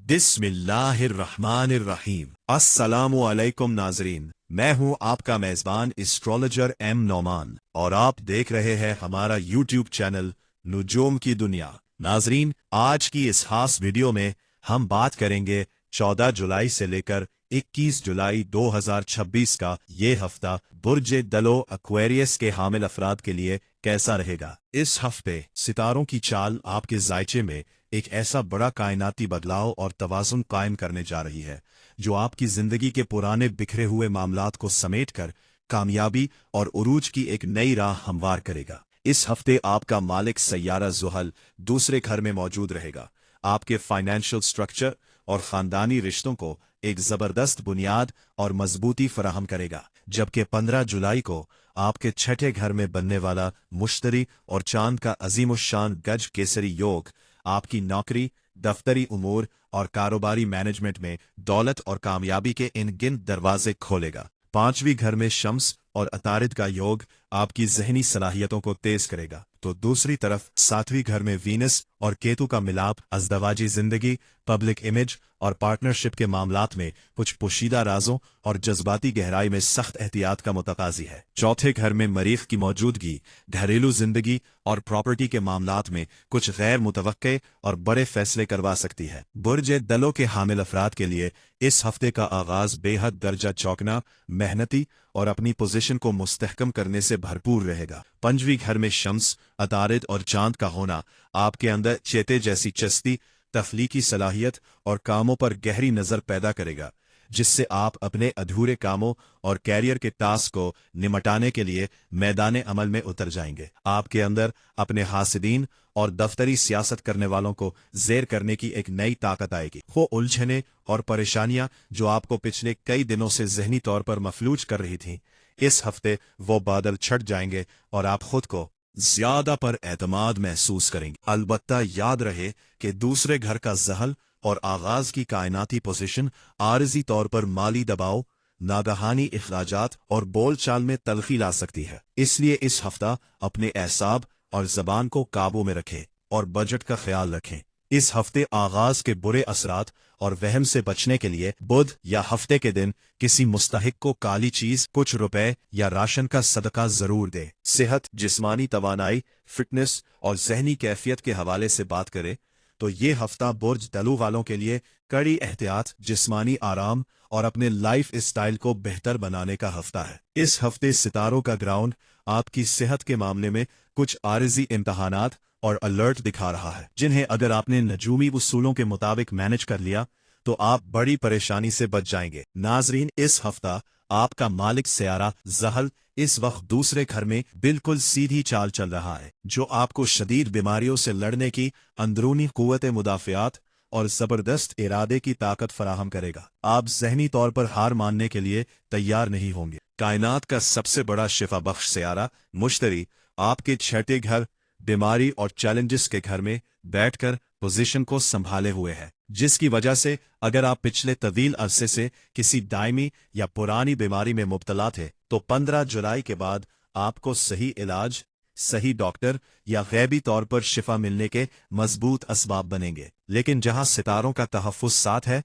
बिस्मिल्लाहिर्रहमानिर्रहीम। अस्सलामु अलैकुम नाजरीन, मैं हूं आपका मेजबान एस्ट्रोलॉजर एम नौमान और आप देख रहे हैं हमारा यूट्यूब चैनल नुजूम की दुनिया। नाजरीन, आज की इस खास वीडियो में हम बात करेंगे 14 जुलाई से लेकर 21 जुलाई 2026 का ये हफ्ता बुर्ज दलो एक्वेरियस के हामिल अफराद के लिए कैसा रहेगा। इस हफ्ते सितारों की चाल आपके जायचे में एक ऐसा बड़ा कायनाती बदलाव और तवाज़ुन कायम करने जा रही है जो आपकी जिंदगी के पुराने बिखरे हुए मामलात को समेटकर कामयाबी और उरूज की एक नई राह हमवार करेगा। इस हफ्ते आपका मालिक सैयारा ज़ुहल दूसरे घर में मौजूद रहेगा, आपके फाइनेंशियल स्ट्रक्चर और खानदानी रिश्तों को एक जबरदस्त बुनियाद और मजबूती फराहम करेगा, जबकि 15 जुलाई को आपके छठे घर में बनने वाला मुश्तरी और चांद का अजीमुशान गज केसरी योग आपकी नौकरी, दफ्तरी उमूर और कारोबारी मैनेजमेंट में दौलत और कामयाबी के इन गिनत दरवाजे खोलेगा। 5वीं घर में शम्स और अतारिद का योग आपकी जहनी सलाहियतों को तेज करेगा, तो दूसरी तरफ 7वीं घर में वीनस और केतु का मिलाप अज़दवाजी जिंदगी, पब्लिक इमेज और पार्टनरशिप के मामलात में कुछ पोशीदा राजों और जज्बाती गहराई में सख्त एहतियात का मुतकाजी है। चौथे घर में मरीख की मौजूदगी घरेलू जिंदगी और प्रॉपर्टी के मामलात में कुछ गैर मुतवक्के और बड़े फैसले करवा सकती है। बुर्ज दलों के हामिल अफराद के लिए इस हफ्ते का आगाज बेहद दर्जा चौंकना, मेहनती और अपनी पोजीशन को मुस्तहकम करने से भरपूर रहेगा। 5वीं घर में शम्स, अतारिद और चांद का होना आपके अंदर चेते जैसी चस्ती, तख्लीकी सलाहियत और कामों पर गहरी नजर पैदा करेगा, जिससे आप अपने अधूरे कामों और कैरियर के टास्क को निमटाने के लिए मैदान अमल में उतर जाएंगे। आपके अंदर अपने हासिदीन और दफ्तरी सियासत करने वालों को जेर करने की एक नई ताकत आएगी। वो उलझने और परेशानियां जो आपको पिछले कई दिनों से जहनी तौर पर मफलूज कर रही थीं, इस हफ्ते वो बादल छट जाएंगे और आप खुद को ज्यादा पर एतमाद महसूस करेंगे। अलबत्ता याद रहे कि दूसरे घर का जहल और आगाज की कायनाती पोजीशन आरजी तौर पर माली दबाव, नागहानी इखराजात और बोलचाल में तलखी ला सकती है। इसलिए इस हफ्ता अपने एसाब और जबान को काबू में रखें और बजट का ख्याल रखें। इस हफ्ते आगाज के बुरे असरात और वहम से बचने के लिए बुध या हफ्ते के दिन किसी मुस्तहिक को काली चीज, कुछ रुपए या राशन का सदका जरूर दे। सेहत, जिस्मानी तवानाई, फिटनेस और जहनी कैफियत के हवाले से बात करें तो ये हफ्ता बुर्ज दलू वालों के लिए कड़ी एहतियात, जिस्मानी आराम और अपने लाइफ स्टाइल को बेहतर बनाने का हफ्ता है। इस हफ्ते सितारों का ग्राउंड आपकी सेहत के मामले में कुछ आरिजी इम्तहानात और अलर्ट दिखा रहा है, जिन्हें अगर आपने नजूमी उसूलों के मुताबिक मैनेज कर लिया तो आप बड़ी परेशानी से बच जाएंगे। नाजरीन, इस हफ्ता आपका मालिक सयारा ज़हल इस वक्त दूसरे घर में बिल्कुल सीधी चाल चल रहा है, जो आपको शदीद बीमारियों से लड़ने की अंदरूनी कुव्वत मुदाफ़ियात और जबरदस्त इरादे की ताकत फराहम करेगा। आप जहनी तौर पर हार मानने के लिए तैयार नहीं होंगे। कायनात का सबसे बड़ा शिफा बख्श सयारा मुश्तरी आपके छठे घर, बीमारी और चैलेंजेस के घर में बैठकर पोजीशन को संभाले हुए है, जिसकी वजह से अगर आप पिछले तवील अरसे से किसी दायमी या पुरानी बीमारी में मुब्तला थे तो 15 जुलाई के बाद आपको सही इलाज, सही डॉक्टर या गैबी तौर पर शिफा मिलने के मजबूत असबाब बनेंगे। लेकिन जहां सितारों का तहफ्फुज़ साथ है,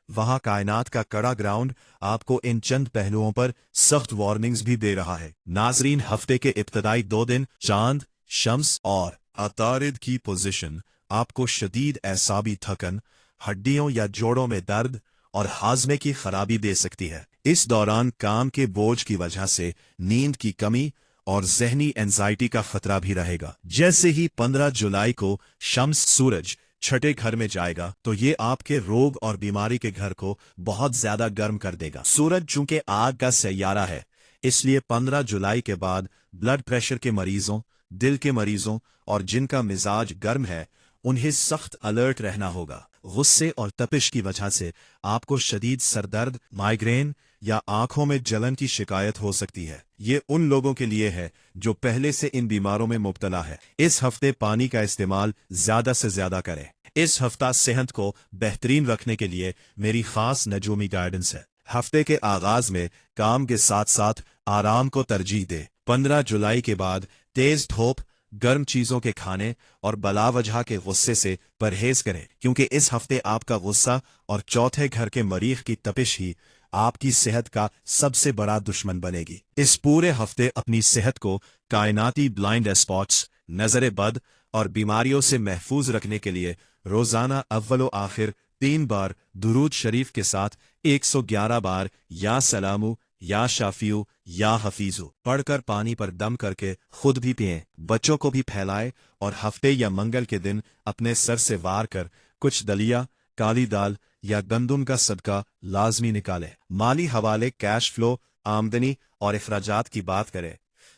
वहां कायनात का कड़ा ग्राउंड आपको इन चंद पहलुओं पर सख्त वार्निंग्स भी दे रहा है। नाजरीन, हफ्ते के इब्तदाई 2 दिन चांद, शम्स और अतारिद की पोजीशन आपको शदीद एसाबी थकन, हड्डियों या जोड़ों में दर्द और हाजमे की खराबी दे सकती है। इस दौरान काम के बोझ की वजह से नींद की कमी और जहनी एंजाइटी का खतरा भी रहेगा। जैसे ही 15 जुलाई को शम्स सूरज छठे घर में जाएगा तो ये आपके रोग और बीमारी के घर को बहुत ज्यादा गर्म कर देगा। सूरज चूंकि आग का सैयारा है, इसलिए 15 जुलाई के बाद ब्लड प्रेशर के मरीजों, दिल के मरीजों और जिनका मिजाज गर्म है, उन्हें सख्त अलर्ट रहना होगा। गुस्से और तपिश की वजह से आपको शदीद सरदर्द, माइग्रेन या आंखों में जलन की शिकायत हो सकती है। ये उन लोगों के लिए है जो पहले से इन बीमारों में मुब्तला है। इस हफ्ते पानी का इस्तेमाल ज्यादा से ज्यादा करें। इस हफ्ता सेहत को बेहतरीन रखने के लिए मेरी खास नजूमी गाइडेंस है। हफ्ते के आगाज में काम के साथ साथ आराम को तरजीह दे। 15 जुलाई के बाद तेज धूप, गर्म चीजों के खाने और बलावजह के गुस्से से परहेज करें, क्योंकि इस हफ्ते आपका गुस्सा और चौथे घर के मरीख की तपिश ही आपकी सेहत का सबसे बड़ा दुश्मन बनेगी। इस पूरे हफ्ते अपनी सेहत को कायनाती ब्लाइंड स्पॉट्स, नजर बद और बीमारियों से महफूज रखने के लिए रोजाना अव्वलो आखिर 3 बार दुरूद शरीफ के साथ 111 बार या सलामू या शाफियू या हफीजू पढ़कर पानी पर दम करके खुद भी पिएं, बच्चों को भी फैलाए और हफ्ते या मंगल के दिन अपने सर से वार कर कुछ दलिया, काली दाल या गंदुम का सदका लाजमी निकाले। माली हवाले, कैश फ्लो, आमदनी और अखराजात की बात करें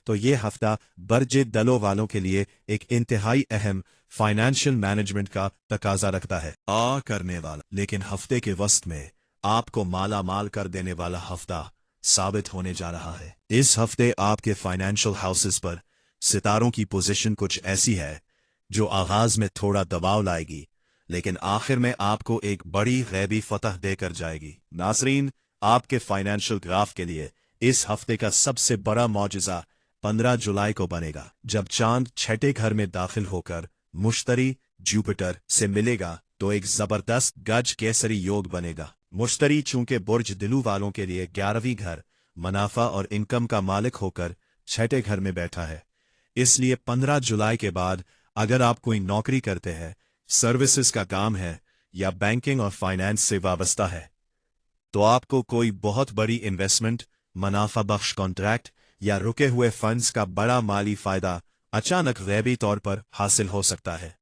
तो ये हफ्ता बरजे दलों वालों के लिए एक इंतहाई अहम फाइनेंशियल मैनेजमेंट का तकाजा रखता है। करने वाला लेकिन हफ्ते के वस्त में आपको माला माल कर देने वाला हफ्ता साबित होने जा रहा है। इस हफ्ते आपके फाइनेंशियल हाउसेस पर सितारों की पोजीशन कुछ ऐसी है जो आगाज में थोड़ा दबाव लाएगी, लेकिन आखिर में आपको एक बड़ी गैबी फतह देकर जाएगी। नाज़रीन, आपके फाइनेंशियल ग्राफ के लिए इस हफ्ते का सबसे बड़ा मौजज़ा 15 जुलाई को बनेगा, जब चांद छठे घर में दाखिल होकर मुश्तरी जुपिटर से मिलेगा तो एक जबरदस्त गज केसरी योग बनेगा। मुश्तरी चूंकि बुर्ज दिलू वालों के लिए 11वीं घर, मुनाफा और इनकम का मालिक होकर छठे घर में बैठा है, इसलिए 15 जुलाई के बाद अगर आप कोई नौकरी करते हैं, सर्विसेज का काम है या बैंकिंग और फाइनेंस से वाबस्ता है, तो आपको कोई बहुत बड़ी इन्वेस्टमेंट, मुनाफा बख्श कॉन्ट्रैक्ट या रुके हुए फंड्स का बड़ा माली फायदा अचानक गैबी तौर पर हासिल हो सकता है।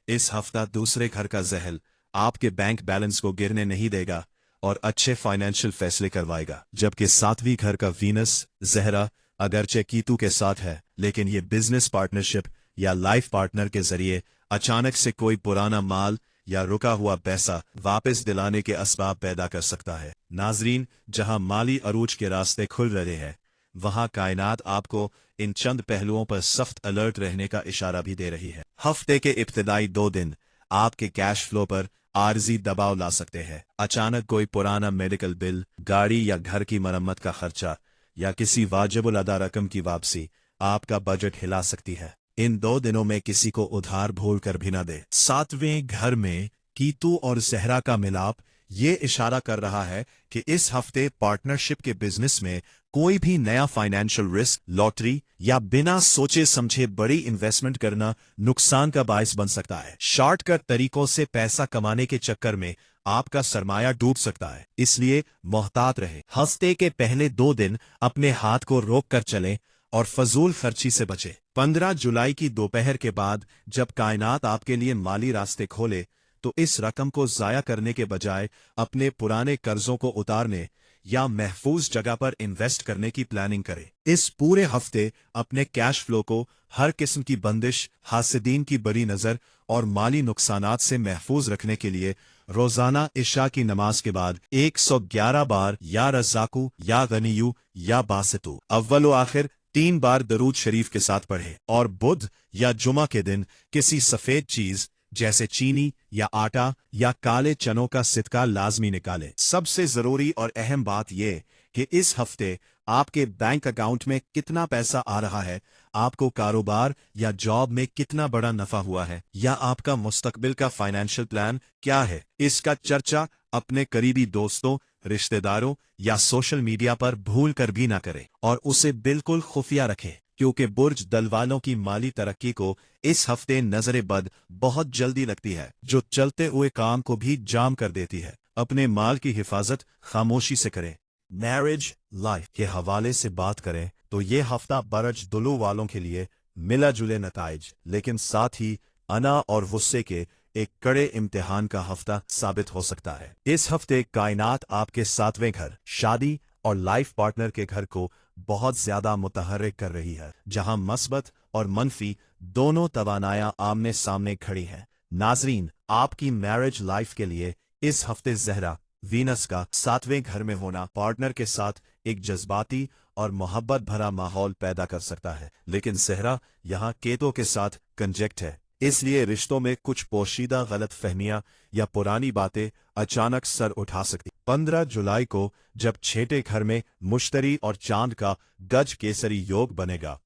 इस हफ्ता दूसरे घर का जहल आपके बैंक बैलेंस को गिरने नहीं देगा और अच्छे फाइनेंशियल फैसले करवाएगा, जबकि 7वीं घर का वीनस जहरा अगरचे कीतू के साथ है, लेकिन ये बिजनेस पार्टनरशिप या लाइफ पार्टनर के जरिए अचानक से कोई पुराना माल या रुका हुआ पैसा वापस दिलाने के असबाब पैदा कर सकता है। नाजरीन, जहां माली अरूज के रास्ते खुल रहे हैं, वहां कायनात आपको इन चंद पहलुओं पर सख्त अलर्ट रहने का इशारा भी दे रही है। हफ्ते के इब्तिदाई 2 दिन आपके कैश फ्लो पर आर्जी दबाव ला सकते हैं। अचानक कोई पुराना मेडिकल बिल, गाड़ी या घर की मरम्मत का खर्चा या किसी वाजिबुल अदा रकम की वापसी आपका बजट हिला सकती है। इन 2 दिनों में किसी को उधार भूल कर भी न दे। 7वें घर में कीतू और जहरा का मिलाप ये इशारा कर रहा है कि इस हफ्ते पार्टनरशिप के बिजनेस में कोई भी नया फाइनेंशियल रिस्क, लॉटरी या बिना सोचे समझे बड़ी इन्वेस्टमेंट करना नुकसान का बायस बन सकता है। शॉर्टकट तरीकों से पैसा कमाने के चक्कर में आपका सरमाया डूब सकता है, इसलिए मोहतात रहे। हफ्ते के पहले 2 दिन अपने हाथ को रोक कर चलें और फजूल खर्ची से बचें। 15 जुलाई की दोपहर के बाद जब कायनात आपके लिए माली रास्ते खोले, तो इस रकम को जाया करने के बजाय अपने पुराने कर्जों को उतारने या महफूज जगह पर इन्वेस्ट करने की प्लानिंग करें। इस पूरे हफ्ते अपने कैश फ्लो को हर किस्म की बंदिश, हासिदीन की बड़ी नजर और माली नुकसानात से महफूज रखने के लिए रोजाना इशा की नमाज के बाद 111 बार या रज़ाकू या गनीयू या बासितू अव्वल आखिर 3 बार दरूद शरीफ के साथ पढ़े, और बुध या जुमा के दिन किसी सफेद चीज जैसे चीनी या आटा या काले चनों का सिदका लाजमी निकाले। सबसे जरूरी और अहम बात यह कि इस हफ्ते आपके बैंक अकाउंट में कितना पैसा आ रहा है, आपको कारोबार या जॉब में कितना बड़ा नफा हुआ है, या आपका मुस्तकबिल का फाइनेंशियल प्लान क्या है, इसका चर्चा अपने करीबी दोस्तों, रिश्तेदारों या सोशल मीडिया पर भूल कर भी ना करें और उसे बिल्कुल खुफिया रखें, क्योंकि बुर्ज दल वालों की माली तरक्की को इस हफ्ते नजरे बद बहुत जल्दी लगती है, जो चलते हुए काम को भी जाम कर देती है। अपने माल की हिफाजत खामोशी से करें। मैरिज लाइफ के हवाले से बात करें तो ये हफ्ता बरज दुलू वालों के लिए मिला जुले नताइज, लेकिन साथ ही अना और गुस्से के एक कड़े इम्तिहान का हफ्ता साबित हो सकता है। इस हफ्ते कायनात आपके 7वें घर, शादी और लाइफ पार्टनर के घर को बहुत ज्यादा मुतहर्रिक कर रही है, जहां मस्बत और मनफी दोनों तवानायां आमने सामने खड़ी हैं। नाजरीन, आपकी मैरिज लाइफ के लिए इस हफ्ते जहरा वीनस का 7वें घर में होना पार्टनर के साथ एक जज्बाती और मोहब्बत भरा माहौल पैदा कर सकता है, लेकिन जहरा यहाँ केतु के साथ कंजेक्ट है, इसलिए रिश्तों में कुछ पोशीदा गलत फहमियां या पुरानी बातें अचानक सर उठा सकती। 15 जुलाई को जब छठे घर में मुश्तरी और चांद का गज केसरी योग बनेगा,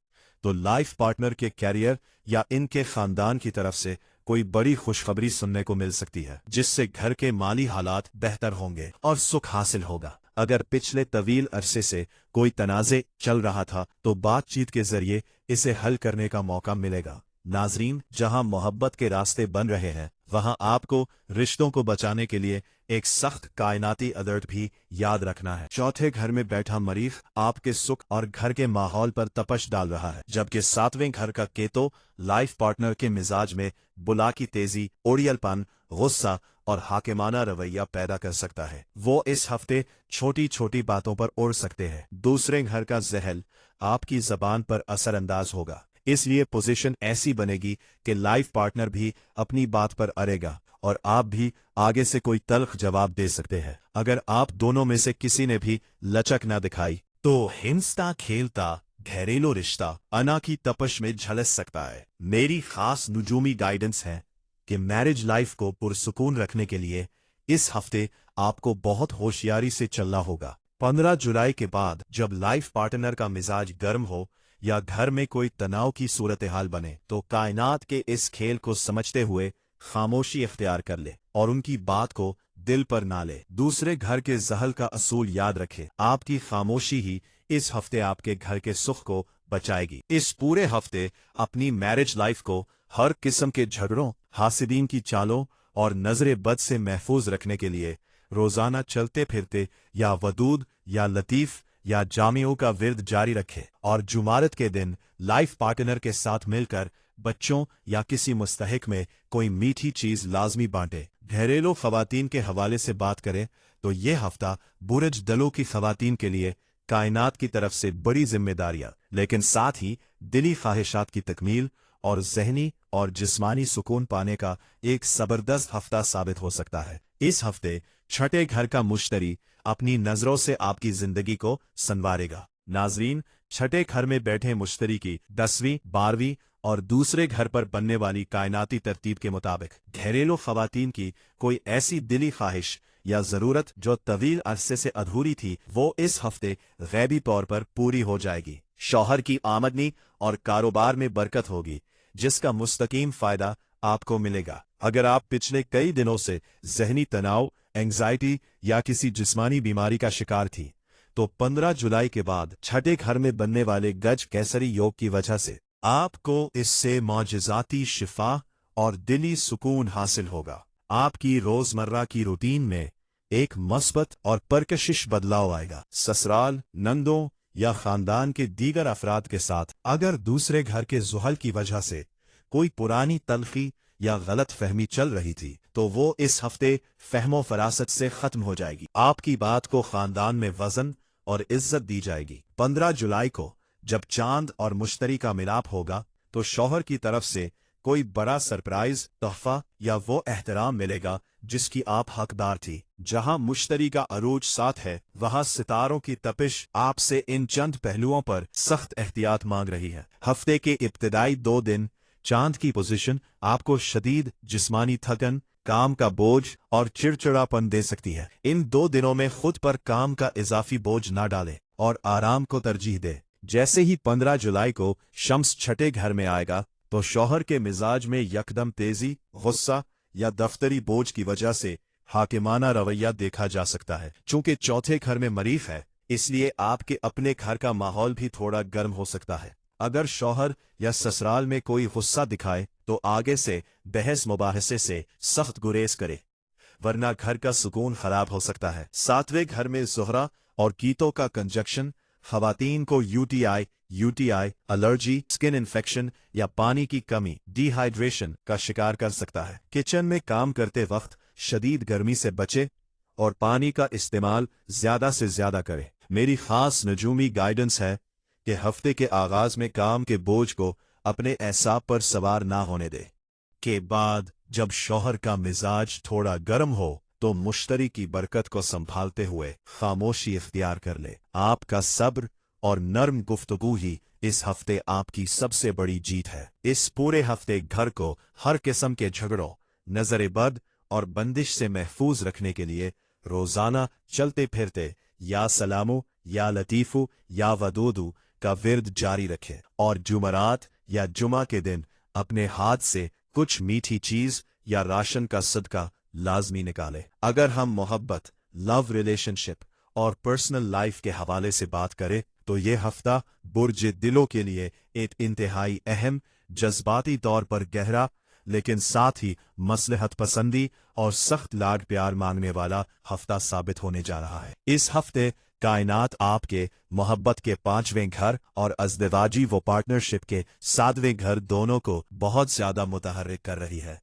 तो लाइफ पार्टनर के कैरियर या इनके खानदान की तरफ से कोई बड़ी खुशखबरी सुनने को मिल सकती है, जिससे घर के माली हालात बेहतर होंगे और सुख हासिल होगा। अगर पिछले तवील अरसे से कोई तनाज़े चल रहा था तो बातचीत के जरिए इसे हल करने का मौका मिलेगा। नाजरीन, जहां मोहब्बत के रास्ते बन रहे हैं वहां आपको रिश्तों को बचाने के लिए एक सख्त कायनाती अलर्ट भी याद रखना है। चौथे घर में बैठा मरीख आपके सुख और घर के माहौल पर तपश डाल रहा है, जबकि सातवें घर का केतो लाइफ पार्टनर के मिजाज में बुला की तेजी, ओडियलपन, गुस्सा और हाकिमाना रवैया पैदा कर सकता है। वो इस हफ्ते छोटी छोटी बातों पर उड़ सकते हैं। दूसरे घर का जहल आपकी जबान पर असरअंदाज होगा, इसलिए पोजीशन ऐसी बनेगी कि लाइफ पार्टनर भी अपनी बात पर अड़ेगा और आप भी आगे से कोई तल्ख जवाब दे सकते हैं। अगर आप दोनों में से किसी ने भी लचक न दिखाई तो हिंसता खेलता घरेलू रिश्ता अना की तपश में झलस सकता है। मेरी खास नुजूमी गाइडेंस है कि मैरिज लाइफ को पुरसुकून रखने के लिए इस हफ्ते आपको बहुत होशियारी से चलना होगा। 15 जुलाई के बाद जब लाइफ पार्टनर का मिजाज गर्म हो या घर में कोई तनाव की सूरत हाल बने तो कायनात के इस खेल को समझते हुए खामोशी इख्तियार कर ले और उनकी बात को दिल पर ना ले। दूसरे घर के जहल का असूल याद रखे, आपकी खामोशी ही इस हफ्ते आपके घर के सुख को बचाएगी। इस पूरे हफ्ते अपनी मैरिज लाइफ को हर किस्म के झगड़ों, हासिदीन की चालों और नजरे बद से महफूज रखने के लिए रोजाना चलते फिरते या वदूद या लतीफ या जामियों का विर्द जारी रखे और जुमारत के दिन लाइफ पार्टनर के साथ मिलकर बच्चों या किसी मुस्तहिक में कोई मीठी चीज लाजमी बांटे। घरेलू खवातीन के हवाले से बात करें तो ये हफ्ता बुरज दलों की खवातीन के लिए कायनात की तरफ से बड़ी जिम्मेदारियां, लेकिन साथ ही दिली ख्वाहिशात की तकमील और जहनी और जिस्मानी सुकून पाने का एक जबरदस्त हफ्ता साबित हो सकता है। इस हफ्ते छठे घर का मुश्तरी अपनी नजरों से आपकी जिंदगी को संवारेगा। नाजरीन, छठे घर में बैठे मुश्तरी की 10वीं, 12वीं और दूसरे घर पर बनने वाली कायनाती तरतीब के मुताबिक घरेलू खवातीन की कोई ऐसी दिली ख्वाहिश या जरूरत जो तवील अरसे से अधूरी थी वो इस हफ्ते गैबी तौर पर पूरी हो जाएगी। शौहर की आमदनी और कारोबार में बरकत होगी, जिसका मुस्तकीम फायदा आपको मिलेगा। अगर आप पिछले कई दिनों से जहनी तनाव, एंग्जाइटी या किसी जिस्मानी बीमारी का शिकार थी तो 15 जुलाई के बाद छठे घर में बनने वाले गज कैसरी योग की वजह से आपको इससे मौजिजाती शिफा और दिली सुकून हासिल होगा। आपकी रोजमर्रा की रूटीन में एक मस्बत और परकशिश बदलाव आएगा। ससुराल, नंदों या खानदान के दीगर अफराद के साथ अगर दूसरे घर के जुहल की वजह से कोई पुरानी तलखी या गलत फहमी चल रही थी तो वो इस हफ्ते फहमो फरासत से खत्म हो जाएगी। आपकी बात को खानदान में वजन और इज्जत दी जाएगी। 15 जुलाई को जब चांद और मुश्तरी का मिलाप होगा तो शौहर की तरफ से कोई बड़ा सरप्राइज, तोहफा या वो एहतराम मिलेगा जिसकी आप हकदार थी। जहां मुश्तरी का अरूज साथ है वहां सितारों की तपिश आपसे इन चंद पहलुओं पर सख्त एहतियात मांग रही है। हफ्ते के इब्तिदाई 2 दिन चांद की पोजीशन आपको शदीद जिस्मानी थकन, काम का बोझ और चिड़चिड़ापन दे सकती है। इन 2 दिनों में खुद पर काम का इजाफी बोझ न डालें और आराम को तरजीह दे। जैसे ही 15 जुलाई को शम्स छठे घर में आएगा तो शौहर के मिजाज में यकदम तेजी, गुस्सा या दफ्तरी बोझ की वजह से हाकिमाना रवैया देखा जा सकता है। चूंकि चौथे घर में मरीख है इसलिए आपके अपने घर का माहौल भी थोड़ा गर्म हो सकता है। अगर शौहर या ससुराल में कोई गुस्सा दिखाए तो आगे से बहस मुबाहसे से सख्त गुरेज करे, वरना घर का सुकून खराब हो सकता है। सातवें घर में ज़ुहरा और कीतो का कंजक्शन खवातीन को यूटीआई, एलर्जी, स्किन इन्फेक्शन या पानी की कमी, डिहाइड्रेशन का शिकार कर सकता है। किचन में काम करते वक्त शदीद गर्मी से बचे और पानी का इस्तेमाल ज्यादा से ज्यादा करें। मेरी खास नजूमी गाइडेंस है कि हफ्ते के आगाज में काम के बोझ को अपने एसाब पर सवार ना होने दे। के बाद जब शौहर का मिजाज थोड़ा गर्म हो तो मुश्तरी की बरकत को संभालते हुए खामोशी इख्तियार कर ले। आपका सब्र और नर्म गुफ्तगू ही इस हफ्ते आपकी सबसे बड़ी जीत है। इस पूरे हफ्ते घर को हर किस्म के झगड़ों, नजर बद और बंदिश से महफूज रखने के लिए रोजाना चलते फिरते या सलामो या लतीफू या वदूदू का विर्द जारी रखें और जुमरात या जुमा के दिन अपने हाथ से कुछ मीठी चीज या राशन का सदका लाजमी निकाले। अगर हम मोहब्बत, लव रिलेशनशिप और पर्सनल लाइफ के हवाले से बात करें तो ये हफ्ता बुर्ज दिलों के लिए एक इंतहाई अहम, जज्बाती तौर पर गहरा, लेकिन साथ ही मसलहत पसंदी और सख्त लाड प्यार मांगने वाला हफ्ता साबित होने जा रहा है। इस हफ्ते कायनात आपके मोहब्बत के 5वें घर और अज़दवाजी व पार्टनरशिप के 7वें घर दोनों को बहुत ज्यादा मुतहर्रिक कर रही है।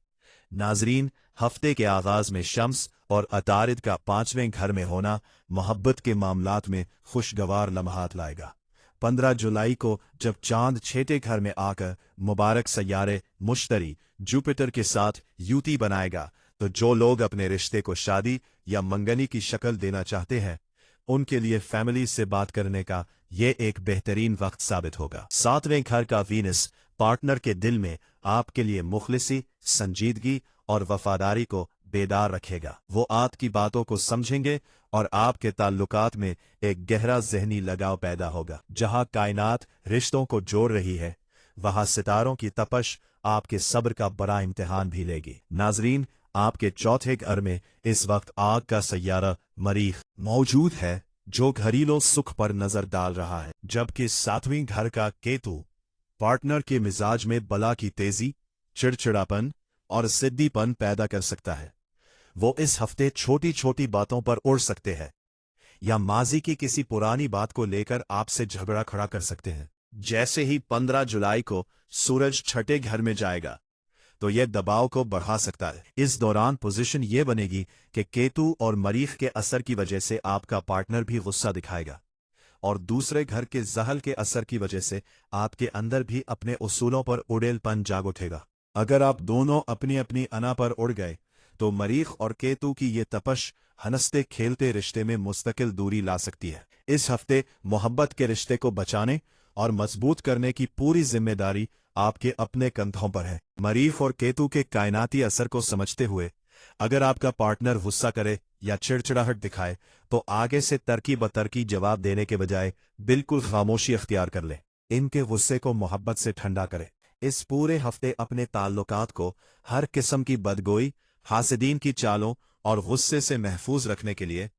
नाजरीन, हफ्ते के आगाज में शम्स और अतारिद का 5वें घर में होना मोहब्बत के मामलात में खुशगवार लम्हात लाएगा। 15 जुलाई को जब चांद छठे घर में आकर मुबारक सैयारे मुश्तरी जुपिटर के साथ युति बनाएगा तो जो लोग अपने रिश्ते को शादी या मंगनी की शक्ल देना चाहते हैं उनके लिए फैमिली से बात करने का ये एक बेहतरीन वक्त साबित होगा। 7वें घर का वीनस पार्टनर के दिल में आपके लिए मुखलिसी, संजीदगी और वफादारी को बेदार रखेगा। वो आपकी बातों को समझेंगे और आपके ताल्लुकात में एक गहरा ज़हनी लगाव पैदा होगा। जहां कायनात रिश्तों को जोड़ रही है वहां सितारों की तपश आपके सब्र का बड़ा इम्तिहान भी लेगी। नाजरीन, आपके चौथे घर में इस वक्त आग का सैयारा मरीख मौजूद है जो घरेलू सुख पर नजर डाल रहा है, जबकि 7वें घर का केतु पार्टनर के मिजाज में बला की तेजी, चिड़चिड़ापन और सिद्दीपन पैदा कर सकता है। वो इस हफ्ते छोटी छोटी बातों पर उड़ सकते हैं या माजी की किसी पुरानी बात को लेकर आपसे झगड़ा खड़ा कर सकते हैं। जैसे ही 15 जुलाई को सूरज छठे घर में जाएगा तो यह दबाव को बढ़ा सकता है। इस दौरान पोजीशन ये बनेगी कि केतु और मरीख के असर की वजह से आपका पार्टनर भी गुस्सा दिखाएगा और दूसरे घर के जहल के असर की वजह से आपके अंदर भी अपने उसूलों पर उड़ेलपन जाग उठेगा। अगर आप दोनों अपनी अपनी अना पर उड़ गए तो मरीख और केतु की ये तपश हंसते खेलते रिश्ते में मुस्तकिल दूरी ला सकती है। इस हफ्ते मोहब्बत के रिश्ते को बचाने और मजबूत करने की पूरी जिम्मेदारी आपके अपने कंधों पर है। मरीख और केतु के कायनाती असर को समझते हुए अगर आपका पार्टनर गुस्सा करे या चिड़चिड़ाहट दिखाए तो आगे से तरकी बतरकी जवाब देने के बजाय बिल्कुल खामोशी अख्तियार कर ले। इनके गुस्से को मोहब्बत से ठंडा करे। इस पूरे हफ्ते अपने ताल्लुकात को हर किस्म की बदगोई, हासिदीन की चालों और गुस्से से महफूज रखने के लिए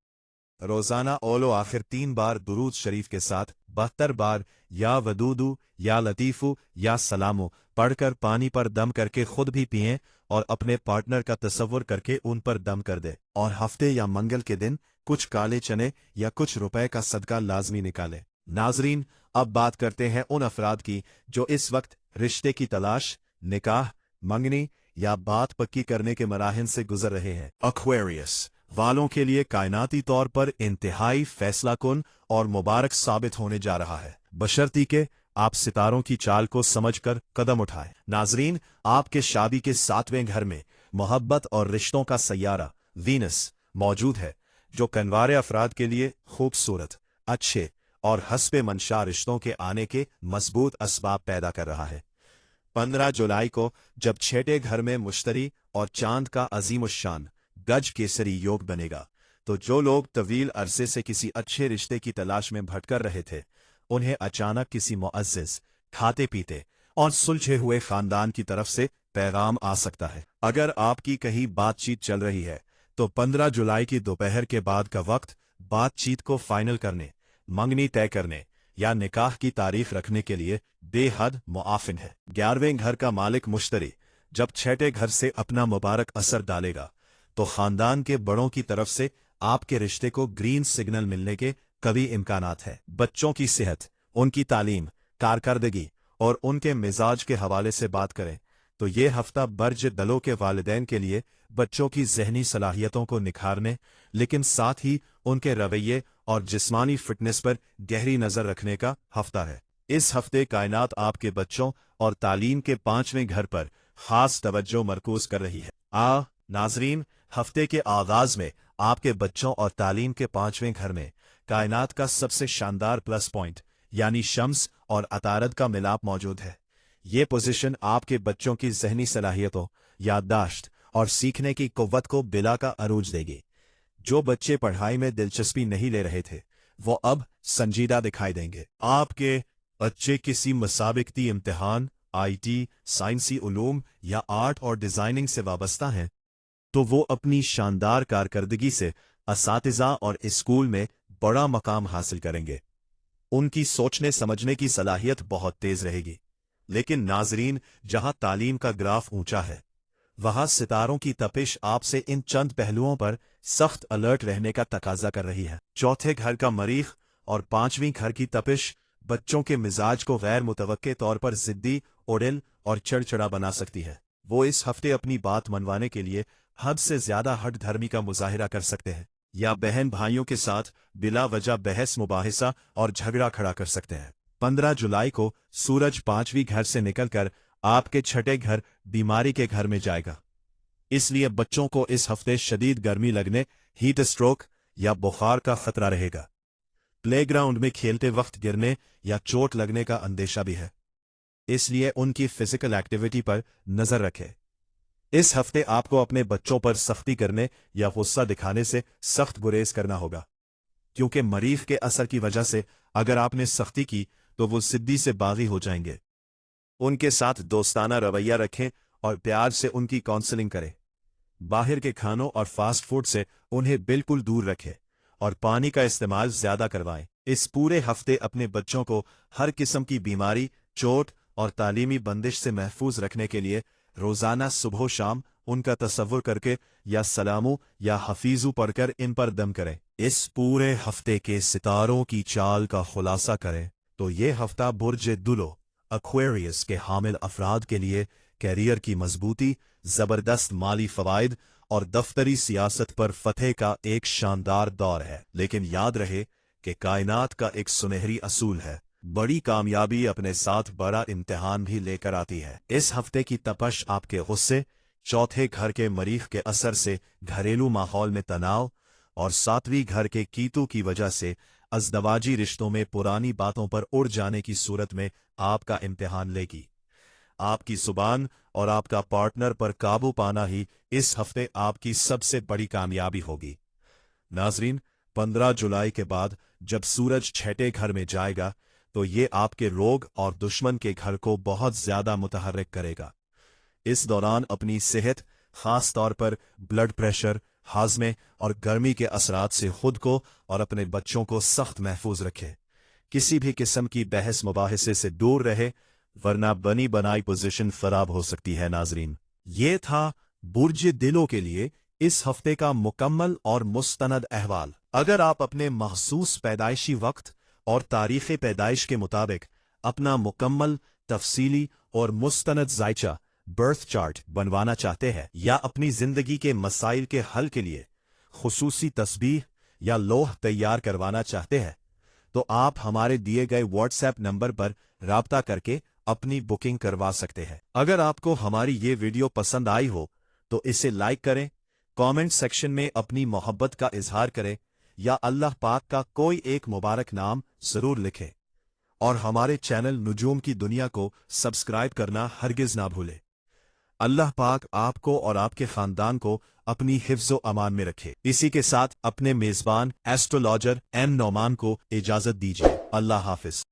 रोजाना औलो आखिर 3 बार दुरूद शरीफ के साथ 72 बार या वदूदू या लतीफू या सलामो पढ़कर पानी पर दम करके खुद भी पिएं और अपने पार्टनर का तसव्वुर करके उन पर दम कर दे। और हफ्ते या मंगल के दिन कुछ काले चने या कुछ रुपए का सदका लाजमी निकाले। नाजरीन, अब बात करते हैं उन अफराद की जो इस वक्त रिश्ते की तलाश, निकाह, मंगनी या बात पक्की करने के मराहिल से गुजर रहे हैं। एक्वेरियस वालों के लिए कायनाती तौर पर इंतहाई फैसलाकुन और मुबारक साबित होने जा रहा है, बशर्ती के आप सितारों की चाल को समझकर कदम उठाएं। नाजरीन, आपके शादी के 7वें घर में मोहब्बत और रिश्तों का सैयारा वीनस मौजूद है जो कन्वारे अफराद के लिए खूबसूरत, अच्छे और हस्बे मंशा रिश्तों के आने के मजबूत असबाब पैदा कर रहा है। 15 जुलाई को जब छठे घर में मुश्तरी और चांद का अजीमुश्शान गज केसरी योग बनेगा तो जो लोग तवील अरसे से किसी अच्छे रिश्ते की तलाश में भटकर रहे थे उन्हें अचानक किसी मुअज़्ज़िज़, खाते पीते और सुलझे हुए खानदान की तरफ से पैगाम आ सकता है। अगर आपकी कहीं बातचीत चल रही है तो 15 जुलाई की दोपहर के बाद का वक्त बातचीत को फाइनल करने, मंगनी तय करने या निकाह की तारीख रखने के लिए बेहद मुआफिन है। 11वें घर का मालिक मुश्तरी जब छठे घर से अपना मुबारक असर डालेगा तो खानदान के बड़ों की तरफ से आपके रिश्ते को ग्रीन सिग्नल मिलने के कभी इम्कानात है। बच्चों की सेहत, उनकी तालीम, कारकर्दगी और उनके मिजाज के हवाले से बात करें तो ये हफ्ता बर्ज दलों के वालिदैन के लिए बच्चों की जहनी सलाहियतों को निखारने, लेकिन साथ ही उनके रवैये और जिस्मानी फिटनेस पर गहरी नजर रखने का हफ्ता है। इस हफ्ते कायनात आपके बच्चों और तालीम के 5वें घर पर खास तवज्जो मरकूज कर रही है। नाजरीन, हफ्ते के आगाज में आपके बच्चों और तालीम के 5वें घर में कायनात का सबसे शानदार प्लस पॉइंट यानी शम्स और अतारद का मिलाप मौजूद है। ये पोजीशन आपके बच्चों की जहनी सलाहियतों, याददाश्त और सीखने की कुव्वत को बिला का अरूज देगी। जो बच्चे पढ़ाई में दिलचस्पी नहीं ले रहे थे वो अब संजीदा दिखाई देंगे। आपके बच्चे किसी मुसाबिकती इम्तिहान, IT, साइंसी उलूम या आर्ट और डिजाइनिंग से वाबस्ता हैं, तो वो अपनी शानदार कारकर्दगी से असातिज़ा और स्कूल में बड़ा मकाम हासिल करेंगे। उनकी सोचने समझने की सलाहियत बहुत तेज रहेगी। लेकिन नाजरीन, जहां तालीम का ग्राफ ऊंचा है, वहां सितारों की तपिश आपसे इन चंद पहलुओं पर सख्त अलर्ट रहने का तकाजा कर रही है। चौथे घर का मरीख और पांचवीं घर की तपिश बच्चों के मिजाज को गैर मुतवक्के तौर पर जिद्दी, उड़िल और चिड़चिड़ा बना सकती है। वो इस हफ्ते अपनी बात मनवाने के लिए हद से ज्यादा हठ धर्मी का मुजाहिरा कर सकते हैं, या बहन भाइयों के साथ बिला वजह बहस मुबाहिसा और झगड़ा खड़ा कर सकते हैं। 15 जुलाई को सूरज पांचवीं घर से निकलकर आपके छठे घर बीमारी के घर में जाएगा। इसलिए बच्चों को इस हफ्ते शदीद गर्मी लगने, हीट स्ट्रोक या बुखार का खतरा रहेगा। प्लेग्राउंड में खेलते वक्त गिरने या चोट लगने का अंदेशा भी है, इसलिए उनकी फिजिकल एक्टिविटी पर नजर रखें। इस हफ्ते आपको अपने बच्चों पर सख्ती करने या गुस्सा दिखाने से सख्त गुरेज करना होगा, क्योंकि मरीख के असर की वजह से अगर आपने सख्ती की तो वो सिद्दी से बागी हो जाएंगे। उनके साथ दोस्ताना रवैया रखें और प्यार से उनकी काउंसलिंग करें। बाहर के खानों और फास्ट फूड से उन्हें बिल्कुल दूर रखें और पानी का इस्तेमाल ज्यादा करवाएं। इस पूरे हफ्ते अपने बच्चों को हर किस्म की बीमारी, चोट और तालीमी बंदिश से महफूज रखने के लिए रोजाना सुबह शाम उनका तसव्वुर करके या सलामू या हफीजू पढ़कर इन पर दम करें। इस पूरे हफ्ते के सितारों की चाल का खुलासा करें तो ये हफ्ता बुर्ज दुलो एक्वेरियस के हामिल अफराद के लिए कैरियर की मजबूती, जबरदस्त माली फवायद और दफ्तरी सियासत पर फतेह का एक शानदार दौर है। लेकिन याद रहे कि कायनात का एक सुनहरी असूल है, बड़ी कामयाबी अपने साथ बड़ा इम्तिहान भी लेकर आती है। इस हफ्ते की तपश आपके गुस्से, चौथे घर के मरीख के असर से घरेलू माहौल में तनाव और सातवीं घर के कीतू की वजह से अज़दवाजी रिश्तों में पुरानी बातों पर उड़ जाने की सूरत में आपका इम्तिहान लेगी। आपकी जुबान और आपका पार्टनर पर काबू पाना ही इस हफ्ते आपकी सबसे बड़ी कामयाबी होगी। नाजरीन, 15 जुलाई के बाद जब सूरज छठे घर में जाएगा तो ये आपके रोग और दुश्मन के घर को बहुत ज्यादा मुतहर्रिक करेगा। इस दौरान अपनी सेहत, खास तौर पर ब्लड प्रेशर, हाजमे और गर्मी के असरात से खुद को और अपने बच्चों को सख्त महफूज रखे। किसी भी किस्म की बहस मुबाहिसे से दूर रहे, वरना बनी बनाई पोजीशन खराब हो सकती है। नाजरीन, ये था बुर्ज दिलों के लिए इस हफ्ते का मुकम्मल और मुस्तनद अहवाल। अगर आप अपने महसूस पैदाइशी वक्त और तारीख़ पैदाइश के मुताबिक अपना मुकम्मल, तफसीली और मुस्तनद जायचा बर्थ चार्ट बनवाना चाहते हैं, या अपनी जिंदगी के मसाइल के हल के लिए खुसूसी तस्बीह या लोह तैयार करवाना चाहते हैं, तो आप हमारे दिए गए व्हाट्सएप नंबर पर राब्ता करके अपनी बुकिंग करवा सकते हैं। अगर आपको हमारी ये वीडियो पसंद आई हो तो इसे लाइक करें, कमेंट सेक्शन में अपनी मोहब्बत का इजहार करें या अल्लाह पाक का कोई एक मुबारक नाम जरूर लिखें, और हमारे चैनल नुजूम की दुनिया को सब्सक्राइब करना हरगिज ना भूलें। अल्लाह पाक आपको और आपके खानदान को अपनी हिफ्ज़ो अमान में रखे। इसी के साथ अपने मेजबान एस्ट्रोलॉजर एम नौमान को इजाजत दीजिए। अल्लाह हाफिज।